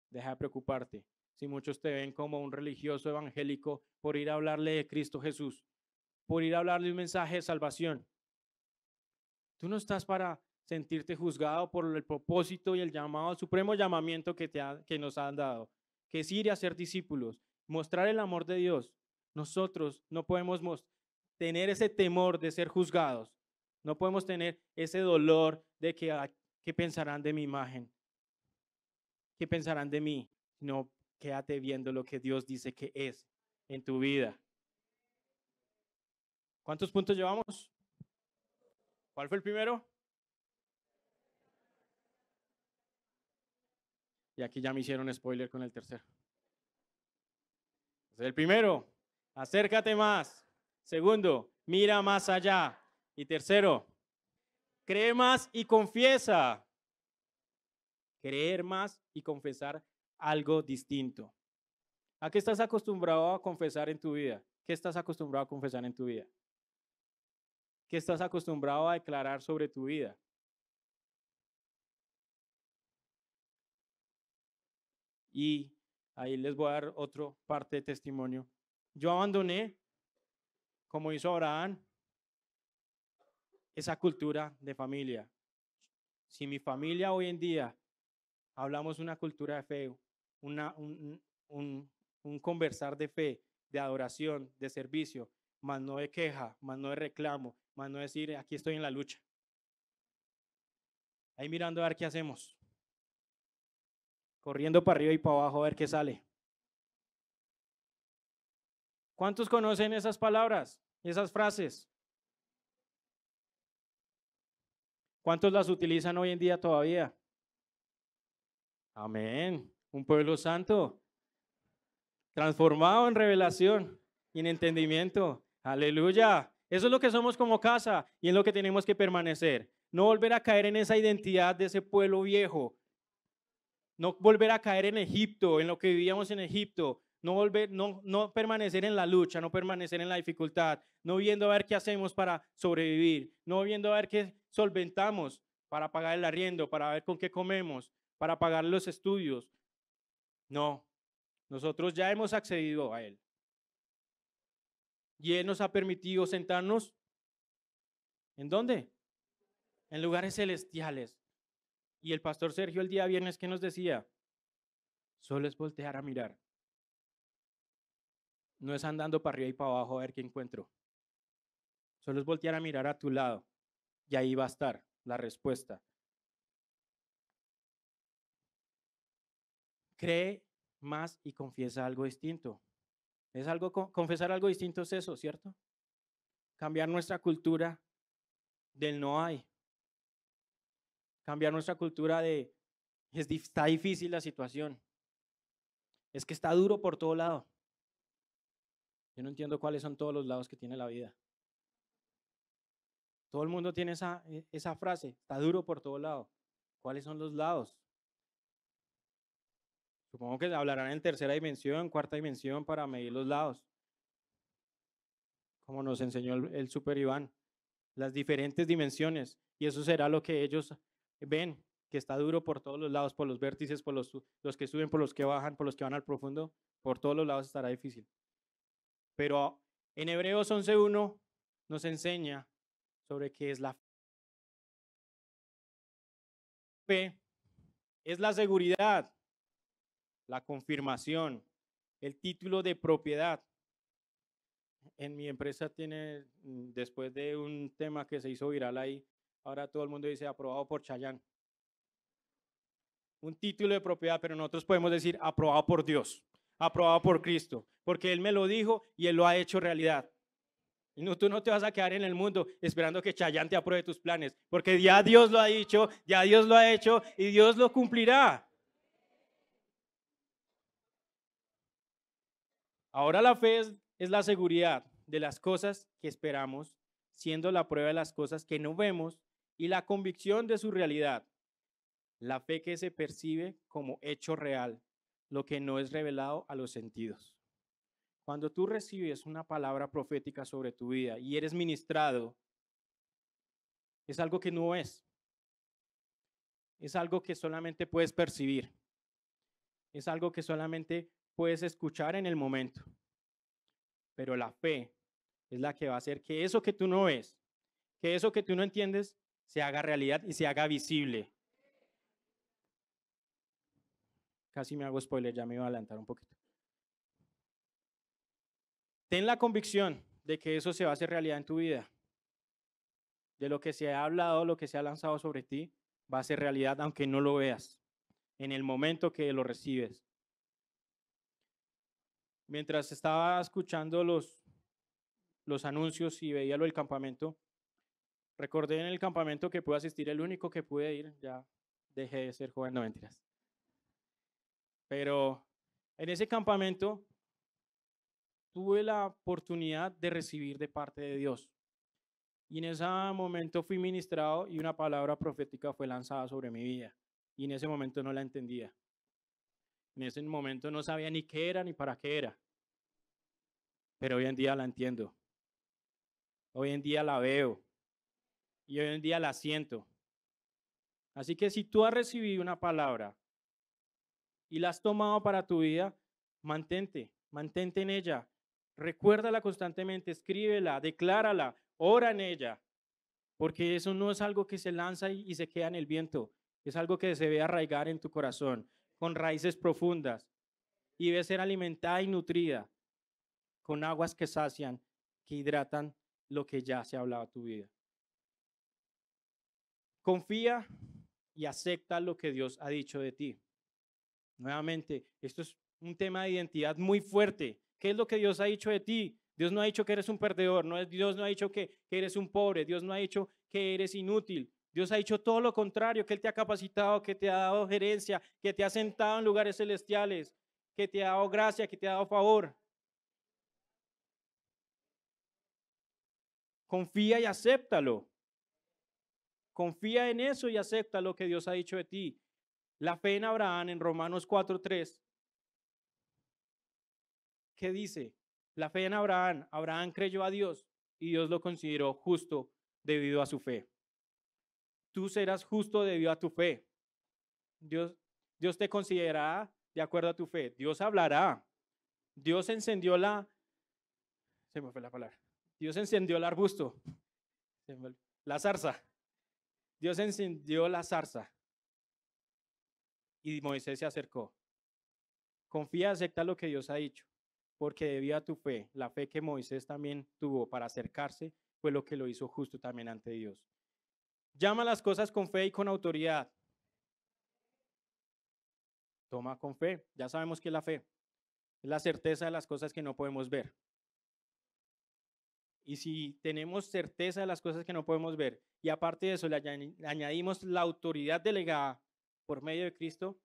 Deja de preocuparte. Si muchos te ven como un religioso evangélico por ir a hablarle de Cristo Jesús, por ir a hablarle un mensaje de salvación. Tú no estás para sentirte juzgado por el propósito y el llamado, el supremo llamamiento que nos han dado, que es ir a ser discípulos, mostrar el amor de Dios. Nosotros no podemos tener ese temor de ser juzgados, no podemos tener ese dolor de qué pensarán de mi imagen, qué pensarán de mí. No, quédate viendo lo que Dios dice que es en tu vida. ¿Cuántos puntos llevamos? ¿Cuál fue el primero? Y aquí ya me hicieron spoiler con el tercero. Entonces, el primero, acércate más. Segundo, mira más allá. Y tercero, cree más y confiesa. Creer más y confesar algo distinto. ¿A qué estás acostumbrado a confesar en tu vida? ¿Qué estás acostumbrado a confesar en tu vida? ¿Qué estás acostumbrado a declarar sobre tu vida? Y Ahí les voy a dar otra parte de testimonio. Yo abandoné, como hizo Abraham, esa cultura de familia. Si mi familia hoy en día hablamos una cultura de fe, un conversar de fe, de adoración, de servicio, más no de queja, más no de reclamo, más no decir aquí estoy en la lucha. Ahí mirando a ver qué hacemos. Corriendo para arriba y para abajo a ver qué sale. ¿Cuántos conocen esas palabras, esas frases? ¿Cuántos las utilizan hoy en día todavía? Amén. Un pueblo santo, transformado en revelación y en entendimiento. Aleluya. Eso es lo que somos como casa y es lo que tenemos que permanecer. No volver a caer en esa identidad de ese pueblo viejo. No volver a caer en Egipto, en lo que vivíamos en Egipto. No permanecer en la lucha, no permanecer en la dificultad, no viendo a ver qué hacemos para sobrevivir, no viendo a ver qué solventamos para pagar el arriendo, para ver con qué comemos, para pagar los estudios. No, nosotros ya hemos accedido a Él. Y Él nos ha permitido sentarnos, ¿en dónde? En lugares celestiales. Y el pastor Sergio el día viernes, ¿qué nos decía? Solo es voltear a mirar. No es andando para arriba y para abajo a ver qué encuentro. Solo es voltear a mirar a tu lado. Y ahí va a estar la respuesta. Cree más y confiesa algo distinto. Es algo, confesar algo distinto es eso, ¿cierto? Cambiar nuestra cultura del no hay. Cambiar nuestra cultura de está difícil la situación. Es que está duro por todo lado. Yo no entiendo cuáles son todos los lados que tiene la vida. Todo el mundo tiene esa frase, está duro por todo lado. ¿Cuáles son los lados? Supongo que hablarán en tercera dimensión, cuarta dimensión para medir los lados. Como nos enseñó el Super Iván, las diferentes dimensiones. Y eso será lo que ellos ven, que está duro por todos los lados, por los vértices, por los que suben, por los que bajan, por los que van al profundo, por todos los lados estará difícil. Pero en Hebreos 11:1 nos enseña sobre qué es la fe. Es la seguridad, la confirmación, el título de propiedad. En mi empresa tiene, después de un tema que se hizo viral ahí, ahora todo el mundo dice aprobado por Chayanne. Un título de propiedad, pero nosotros podemos decir aprobado por Dios, aprobado por Cristo, porque Él me lo dijo y Él lo ha hecho realidad. Y no, tú no te vas a quedar en el mundo esperando que Chayanne te apruebe tus planes, porque ya Dios lo ha dicho, ya Dios lo ha hecho y Dios lo cumplirá. Ahora la fe es la seguridad de las cosas que esperamos, siendo la prueba de las cosas que no vemos y la convicción de su realidad. La fe que se percibe como hecho real, lo que no es revelado a los sentidos. Cuando tú recibes una palabra profética sobre tu vida y eres ministrado, es algo que no es. Es algo que solamente puedes percibir. Es algo que solamente puedes escuchar en el momento. Pero la fe es la que va a hacer que eso que tú no ves, que eso que tú no entiendes, se haga realidad y se haga visible. Casi me hago spoiler, ya me iba a adelantar un poquito. Ten la convicción de que eso se va a hacer realidad en tu vida. De lo que se ha hablado, lo que se ha lanzado sobre ti, va a ser realidad aunque no lo veas, en el momento que lo recibes. Mientras estaba escuchando los anuncios y veía lo del campamento, recordé en el campamento que pude asistir, el único que pude ir, ya dejé de ser joven, no mentiras. Pero en ese campamento tuve la oportunidad de recibir de parte de Dios. Y en ese momento fui ministrado y una palabra profética fue lanzada sobre mi vida. Y en ese momento no la entendía. En ese momento no sabía ni qué era ni para qué era. Pero hoy en día la entiendo. Hoy en día la veo. Y hoy en día la siento. Así que si tú has recibido una palabra y la has tomado para tu vida, Mantente en ella. Recuérdala constantemente, escríbela, declárala, ora en ella, porque eso no es algo que se lanza y se queda en el viento, es algo que se debe arraigar en tu corazón, con raíces profundas, y debe ser alimentada y nutrida con aguas que sacian, que hidratan lo que ya se ha hablado a tu vida. Confía y acepta lo que Dios ha dicho de ti. Nuevamente, esto es un tema de identidad muy fuerte. ¿Qué es lo que Dios ha dicho de ti? Dios no ha dicho que eres un perdedor, Dios no ha dicho que eres un pobre, Dios no ha dicho que eres inútil. Dios ha dicho todo lo contrario, que Él te ha capacitado, que te ha dado gerencia, que te ha sentado en lugares celestiales, que te ha dado gracia, que te ha dado favor. Confía y acéptalo. Confía en eso y acepta lo que Dios ha dicho de ti. La fe en Abraham en Romanos 4:3. ¿Qué dice? La fe en Abraham. Abraham creyó a Dios y Dios lo consideró justo debido a su fe. Tú serás justo debido a tu fe. Dios te considerará de acuerdo a tu fe. Dios hablará. Dios encendió se me fue la palabra. Dios encendió el arbusto. La zarza. Dios encendió la zarza. Y Moisés se acercó. Confía, acepta lo que Dios ha dicho, porque debido a tu fe, la fe que Moisés también tuvo para acercarse, fue lo que lo hizo justo también ante Dios. Llama las cosas con fe y con autoridad. Toma con fe. Ya sabemos qué es la fe. Es la certeza de las cosas que no podemos ver. Y si tenemos certeza de las cosas que no podemos ver, y aparte de eso le añadimos la autoridad delegada por medio de Cristo,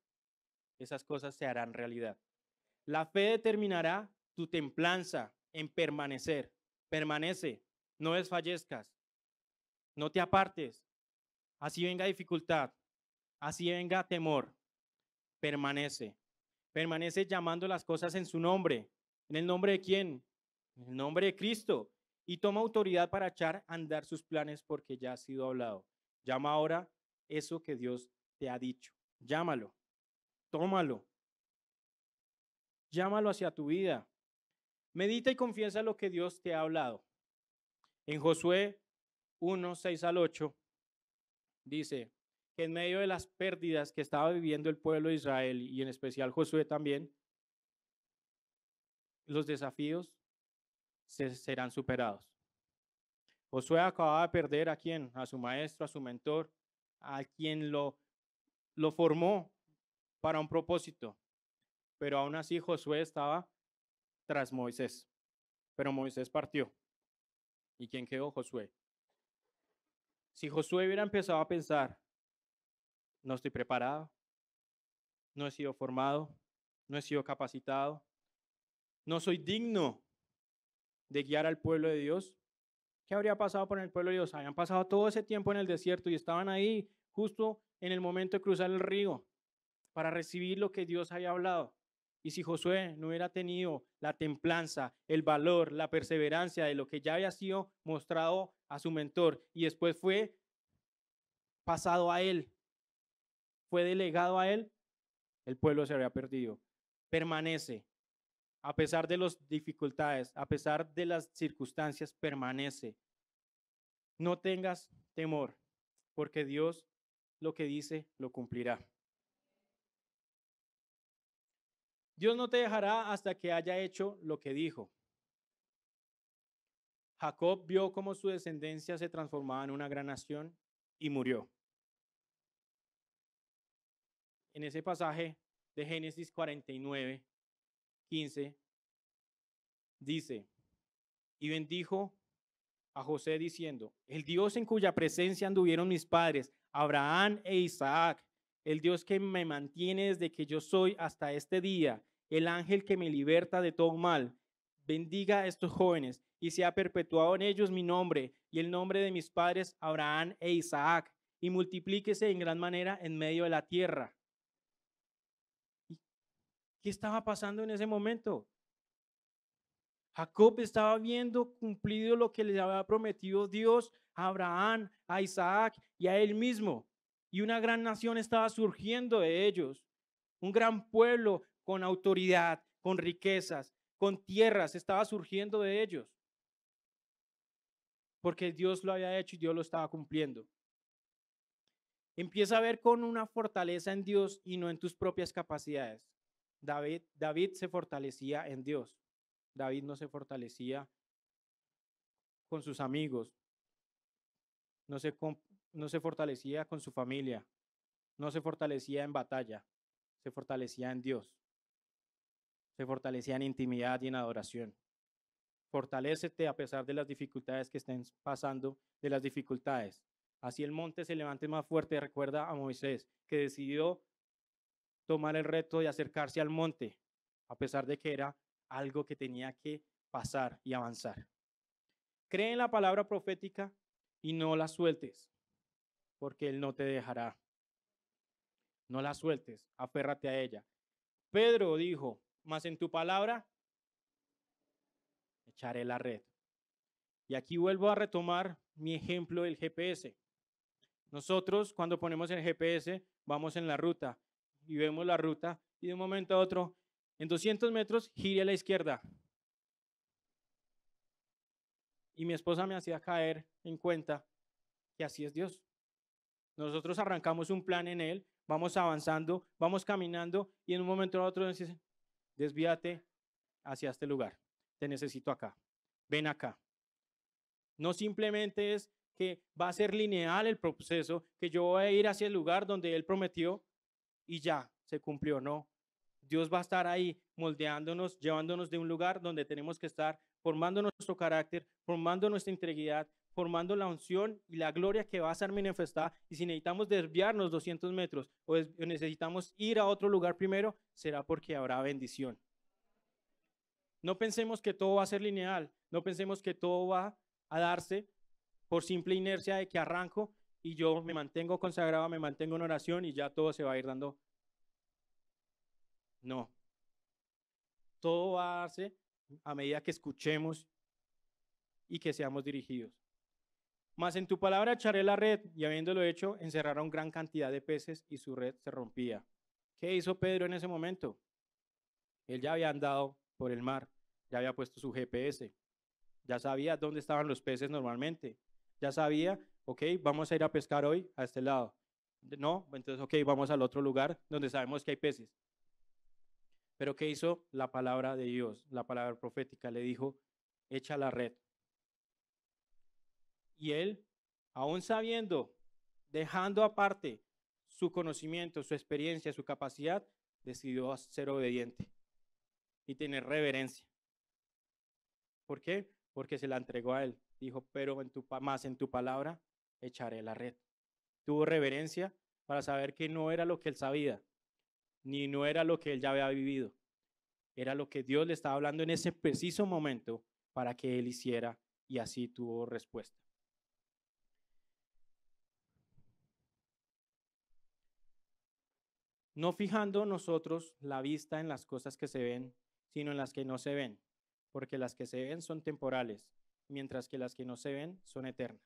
esas cosas se harán realidad. La fe determinará tu templanza en permanecer. Permanece, no desfallezcas, no te apartes. Así venga dificultad, así venga temor, permanece. Permanece llamando las cosas en su nombre. ¿En el nombre de quién? En el nombre de Cristo. Y toma autoridad para echar a andar sus planes porque ya ha sido hablado. Llama ahora eso que Dios te ha dicho. Llámalo, tómalo. Llámalo hacia tu vida. Medita y confiesa lo que Dios te ha hablado. En Josué 1:6-8 dice que en medio de las pérdidas que estaba viviendo el pueblo de Israel y en especial Josué también, los desafíos serán superados. Josué acababa de perder a quién, a su maestro, a su mentor, a quien lo formó para un propósito, pero aún así Josué estaba tras Moisés, pero Moisés partió. ¿Y quién quedó? Josué. Si Josué hubiera empezado a pensar, no estoy preparado, no he sido formado, no he sido capacitado, no soy digno de guiar al pueblo de Dios, ¿qué habría pasado por el pueblo de Dios? Habían pasado todo ese tiempo en el desierto y estaban ahí justo en el momento de cruzar el río para recibir lo que Dios había hablado. Y si Josué no hubiera tenido la templanza, el valor, la perseverancia de lo que ya había sido mostrado a su mentor y después fue pasado a él, fue delegado a él, el pueblo se habría perdido. Permanece. A pesar de las dificultades, a pesar de las circunstancias, permanece. No tengas temor, porque Dios lo que dice lo cumplirá. Dios no te dejará hasta que haya hecho lo que dijo. Jacob vio cómo su descendencia se transformaba en una gran nación y murió. En ese pasaje de Génesis 49:15 dice, y bendijo a José diciendo, el Dios en cuya presencia anduvieron mis padres, Abraham e Isaac, el Dios que me mantiene desde que yo soy hasta este día, el ángel que me liberta de todo mal, bendiga a estos jóvenes y sea perpetuado en ellos mi nombre y el nombre de mis padres Abraham e Isaac, y multiplíquese en gran manera en medio de la tierra. ¿Qué estaba pasando en ese momento? Jacob estaba viendo cumplido lo que le había prometido Dios a Abraham, a Isaac y a él mismo. Y una gran nación estaba surgiendo de ellos. Un gran pueblo con autoridad, con riquezas, con tierras, estaba surgiendo de ellos. Porque Dios lo había hecho y Dios lo estaba cumpliendo. Empieza a ver con una fortaleza en Dios y no en tus propias capacidades. David se fortalecía en Dios. David no se fortalecía con sus amigos, no se fortalecía con su familia, no se fortalecía en batalla, se fortalecía en Dios, se fortalecía en intimidad y en adoración. Fortalécete a pesar de las dificultades que estén pasando, de las dificultades. Así el monte se levante más fuerte. Recuerda a Moisés, que decidió tomar el reto de acercarse al monte, a pesar de que era algo que tenía que pasar y avanzar. Cree en la palabra profética y no la sueltes, porque Él no te dejará. No la sueltes, aférrate a ella. Pedro dijo, mas en tu palabra echaré la red. Y aquí vuelvo a retomar mi ejemplo del GPS. Nosotros cuando ponemos el GPS vamos en la ruta y vemos la ruta y de un momento a otro, en 200 metros, gire a la izquierda. Y mi esposa me hacía caer en cuenta que así es Dios. Nosotros arrancamos un plan en Él, vamos avanzando, vamos caminando y en un momento a otro dice, desvíate hacia este lugar, te necesito acá, ven acá. No simplemente es que va a ser lineal el proceso, que yo voy a ir hacia el lugar donde Él prometió y ya se cumplió, no. Dios va a estar ahí moldeándonos, llevándonos de un lugar donde tenemos que estar, formando nuestro carácter, formando nuestra integridad, formando la unción y la gloria que va a ser manifestada. Y si necesitamos desviarnos 200 metros o necesitamos ir a otro lugar primero, será porque habrá bendición. No pensemos que todo va a ser lineal, no pensemos que todo va a darse por simple inercia de que arranco y yo me mantengo consagrado, me mantengo en oración y ya todo se va a ir dando. No. Todo va a darse a medida que escuchemos y que seamos dirigidos. Mas en tu palabra echaré la red, y habiéndolo hecho, encerraron gran cantidad de peces y su red se rompía. ¿Qué hizo Pedro en ese momento? Él ya había andado por el mar, ya había puesto su GPS, ya sabía dónde estaban los peces normalmente, ya sabía, ok, vamos a ir a pescar hoy a este lado. No, entonces, ok, vamos al otro lugar donde sabemos que hay peces. Pero ¿qué hizo la palabra de Dios? La palabra profética le dijo, echa la red. Y él, aún sabiendo, dejando aparte su conocimiento, su experiencia, su capacidad, decidió ser obediente y tener reverencia. ¿Por qué? Porque se la entregó a él. Dijo, pero más en tu palabra echaré la red. Tuvo reverencia para saber que no era lo que él sabía, ni no era lo que él ya había vivido. Era lo que Dios le estaba hablando en ese preciso momento para que él hiciera, y así tuvo respuesta. No fijando nosotros la vista en las cosas que se ven, sino en las que no se ven, porque las que se ven son temporales, mientras que las que no se ven son eternas.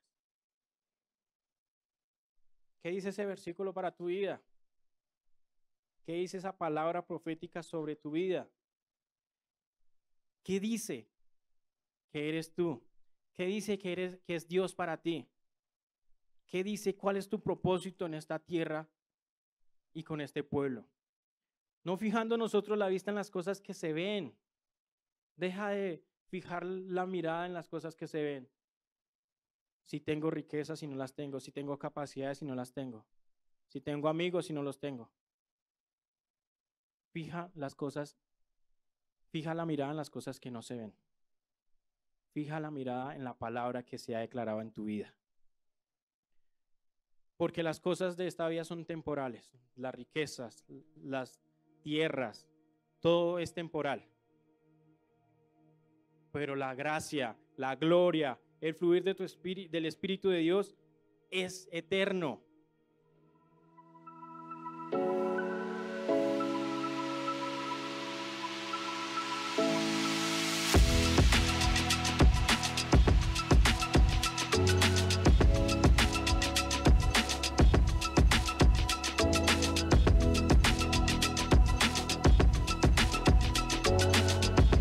¿Qué dice ese versículo para tu vida? ¿Qué dice esa palabra profética sobre tu vida? ¿Qué dice que eres tú? ¿Qué dice que es Dios para ti? ¿Qué dice cuál es tu propósito en esta tierra y con este pueblo? No fijando nosotros la vista en las cosas que se ven. Deja de fijar la mirada en las cosas que se ven. Si tengo riquezas, si no las tengo. Si tengo capacidades, si no las tengo. Si tengo amigos, si no los tengo. Fija la mirada en las cosas que no se ven. Fija la mirada en la palabra que se ha declarado en tu vida. Porque las cosas de esta vida son temporales. Las riquezas, las tierras, todo es temporal. Pero la gracia, la gloria, el fluir de del Espíritu de Dios es eterno.